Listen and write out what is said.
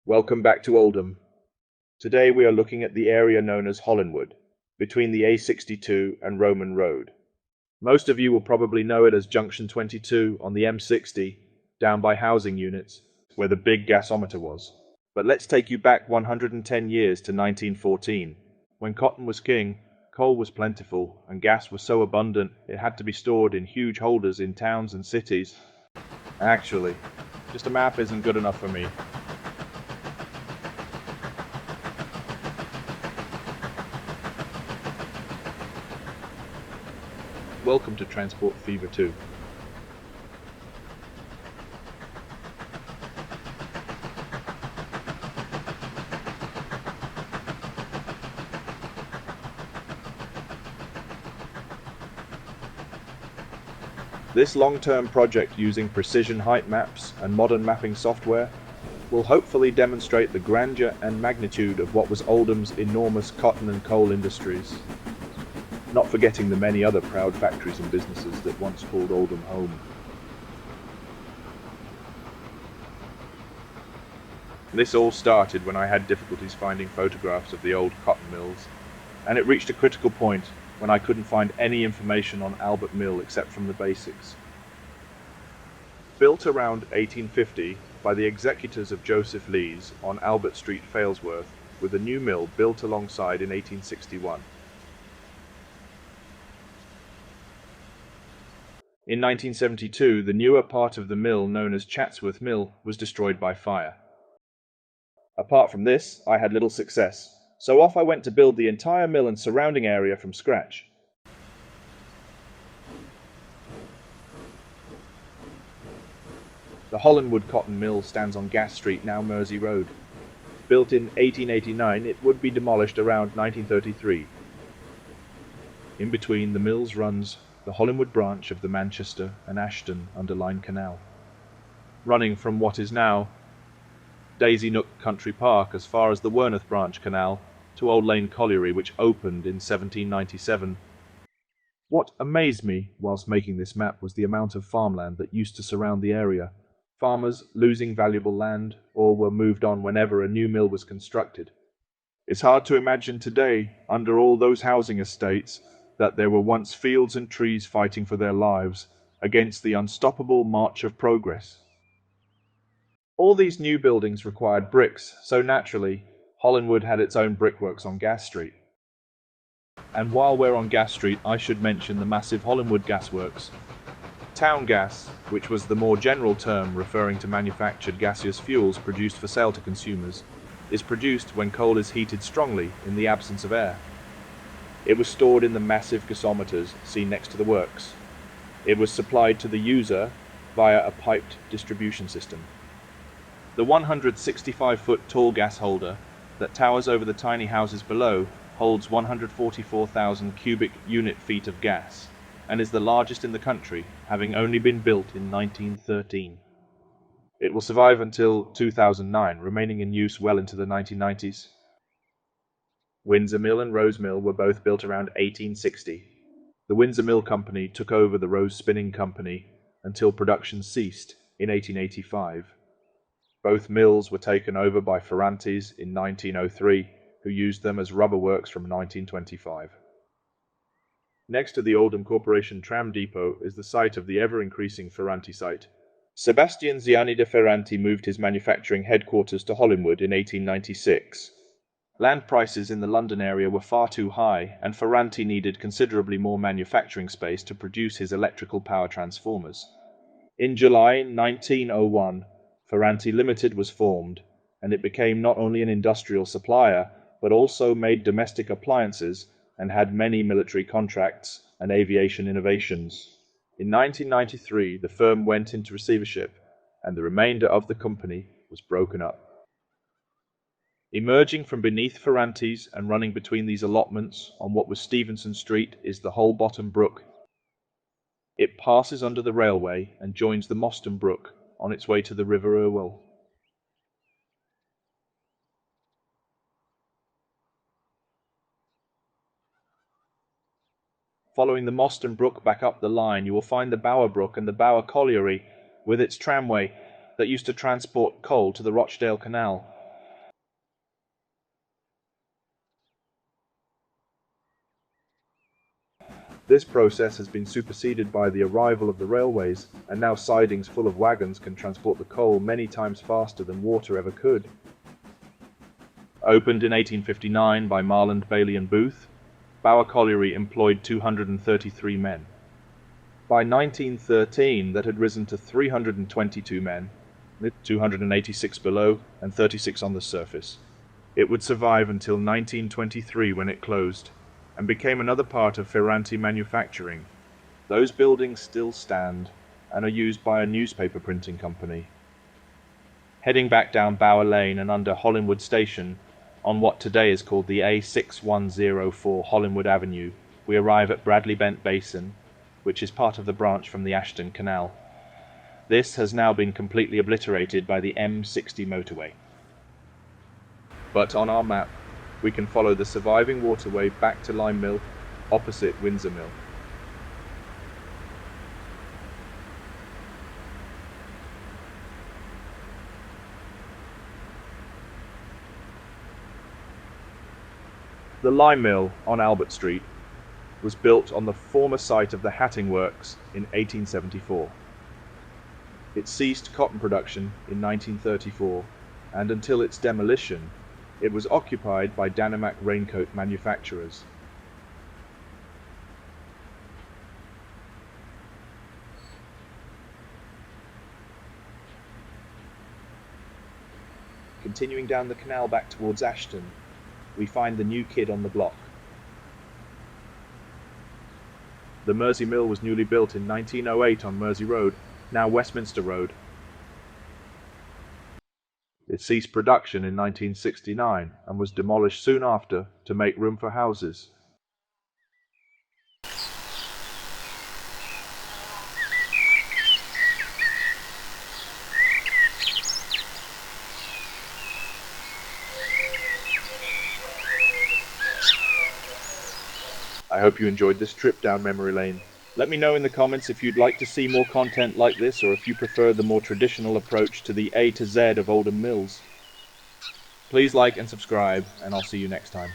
Welcome back to Oldham. Today we are looking at the area known as Hollinwood, between the A62 and Roman Road. Most of you will probably know it as Junction 22 on the M60, down by housing units, where the big gasometer was. But let's take you back 110 years to 1914. When cotton was king, coal was plentiful, and gas was so abundant it had to be stored in huge holders in towns and cities. Actually, just a map isn't good enough for me. Welcome to Transport Fever 2. This long-term project using precision height maps and modern mapping software will hopefully demonstrate the grandeur and magnitude of what was Oldham's enormous cotton and coal industries, not forgetting the many other proud factories and businesses that once called Oldham home. This all started when I had difficulties finding photographs of the old cotton mills, and it reached a critical point when I couldn't find any information on Albert Mill except from the basics. Built around 1850 by the executors of Joseph Lees on Albert Street, Failsworth, with a new mill built alongside in 1861. In 1972, the newer part of the mill, known as Chatsworth Mill, was destroyed by fire. Apart from this, I had little success, so off I went to build the entire mill and surrounding area from scratch. The Hollinwood cotton mill stands on Gas Street, now Mersey Road. Built in 1889, it would be demolished around 1933. In between the mills runs the Hollinwood branch of the Manchester and Ashton Underline Canal, running from what is now Daisy Nook Country Park as far as the Werneth Branch Canal to Old Lane Colliery, which opened in 1797. What amazed me whilst making this map was the amount of farmland that used to surround the area. Farmers losing valuable land or were moved on whenever a new mill was constructed. It's hard to imagine today, under all those housing estates, that there were once fields and trees fighting for their lives against the unstoppable march of progress. All these new buildings required bricks, so naturally, Hollinwood had its own brickworks on Gas Street. And while we're on Gas Street, I should mention the massive Hollinwood gasworks. Town gas, which was the more general term referring to manufactured gaseous fuels produced for sale to consumers, is produced when coal is heated strongly in the absence of air. It was stored in the massive gasometers seen next to the works. It was supplied to the user via a piped distribution system. The 165-foot tall gas holder that towers over the tiny houses below holds 144,000 cubic unit feet of gas and is the largest in the country, having only been built in 1913. It will survive until 2009, remaining in use well into the 1990s. Windsor Mill and Rose Mill were both built around 1860. The Windsor Mill Company took over the Rose Spinning Company until production ceased in 1885. Both mills were taken over by Ferranti's in 1903, who used them as rubber works from 1925. Next to the Oldham Corporation tram depot is the site of the ever-increasing Ferranti site. Sebastian Ziani de Ferranti moved his manufacturing headquarters to Hollinwood in 1896. Land prices in the London area were far too high, and Ferranti needed considerably more manufacturing space to produce his electrical power transformers. In July 1901, Ferranti Limited was formed, and it became not only an industrial supplier, but also made domestic appliances and had many military contracts and aviation innovations. In 1993, the firm went into receivership, and the remainder of the company was broken up. Emerging from beneath Ferranti's and running between these allotments on what was Stevenson Street is the Holbottom Brook. It passes under the railway and joins the Moston Brook on its way to the River Irwell. Following the Moston Brook back up the line, you will find the Bower Brook and the Bower Colliery with its tramway that used to transport coal to the Rochdale Canal. This process has been superseded by the arrival of the railways, and now sidings full of wagons can transport the coal many times faster than water ever could. Opened in 1859 by Marland, Bailey and Booth, Bower Colliery employed 233 men. By 1913 that had risen to 322 men, with 286 below and 36 on the surface. It would survive until 1923 when it closed, and became another part of Ferranti manufacturing. Those buildings still stand and are used by a newspaper printing company. Heading back down Bower Lane and under Hollinwood Station, on what today is called the A6104 Hollinwood Avenue, we arrive at Bradley Bent Basin, which is part of the branch from the Ashton Canal. This has now been completely obliterated by the M60 motorway. But on our map, we can follow the surviving waterway back to Lime Mill, opposite Windsor Mill. The lime mill on Albert Street was built on the former site of the hatting works in 1874. It ceased cotton production in 1934, and until its demolition, it was occupied by Danimac raincoat manufacturers. Continuing down the canal back towards Ashton, we find the new kid on the block. The Mersey Mill was newly built in 1908 on Mersey Road, now Westminster Road. It ceased production in 1969 and was demolished soon after to make room for houses. I hope you enjoyed this trip down memory lane. Let me know in the comments if you'd like to see more content like this, or if you prefer the more traditional approach to the A to Z of Oldham Mills. Please like and subscribe, and I'll see you next time.